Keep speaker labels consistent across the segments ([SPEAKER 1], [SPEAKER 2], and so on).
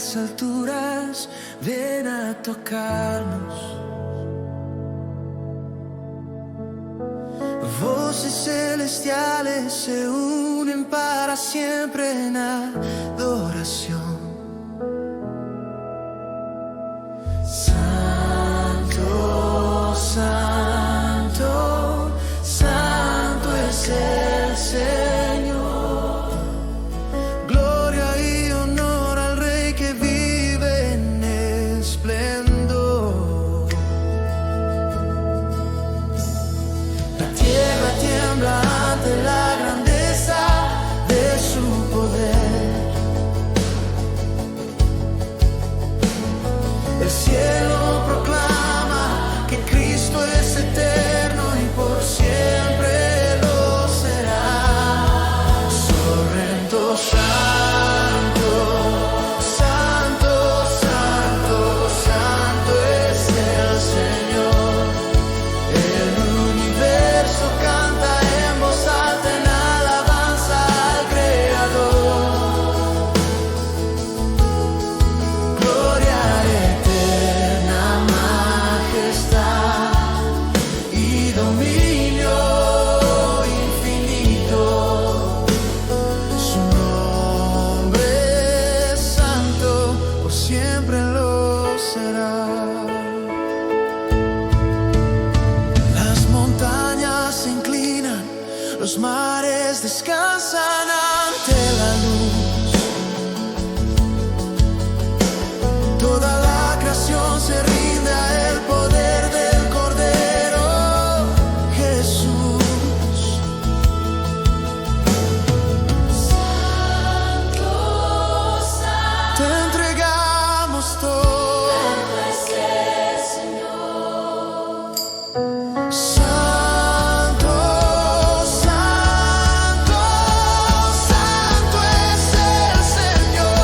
[SPEAKER 1] las alturas, ven a tocarnos. Voces celestiales se unen para siempre en adoración. Santo, santo, santo es el Señor. Gloria y honor al Rey que vive en esplendor. La tierra tiembla ante la grandeza de su poder. El cielo proclama que Cristo es eterno y por siempre lo será. Sorrento santo, santo, santo, santo es el Señor. El universo canta en voz alta en alabanza al Creador. Gloria eterna, majestad y dominio infinito. Su nombre es santo, por siempre lo será. Las montañas se inclinan, los mares descansan ante la luz. Toda la creación se rinde a el poder del Cordero Jesús. Santo, santo, te entregamos todo. Santo, santo, santo es el Señor.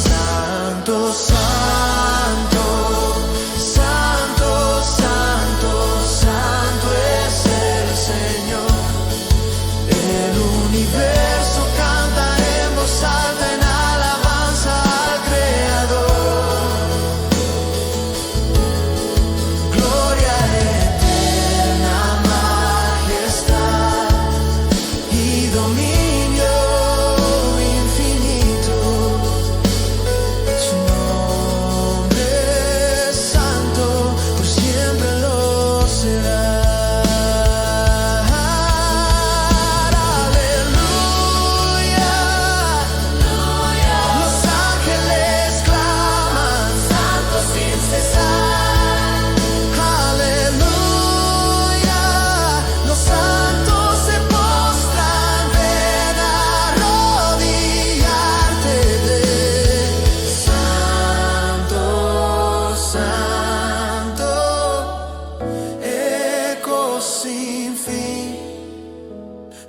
[SPEAKER 1] Santo, santo, santo, santo, santo es el Señor. El universo canta en voz alta en alabanza al Creador. Gloria eterna, majestad y dominio infinito. Su nombre es santo, por siempre lo será. Aleluya, los ángeles claman, santo sin cesar. Aleluya, los santos se postran, ven a arrodillarte. Santo, santo, eco sin fin.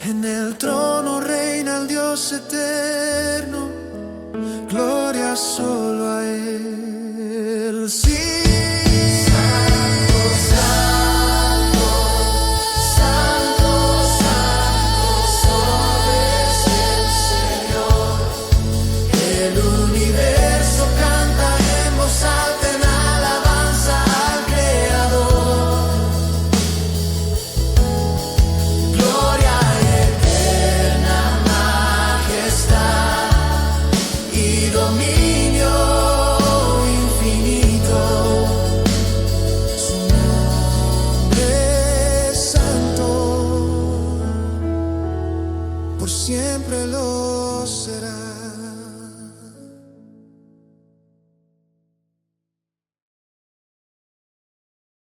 [SPEAKER 1] En el trono reina el Dios eterno, gloria solo a Él. Sí. Santo, santo, santo, santo es el Señor. El universo canta en voz alta en alabanza al Creador. Gloria eterna, majestad y dominio infinito. Su nombre es santo, por siempre lo será.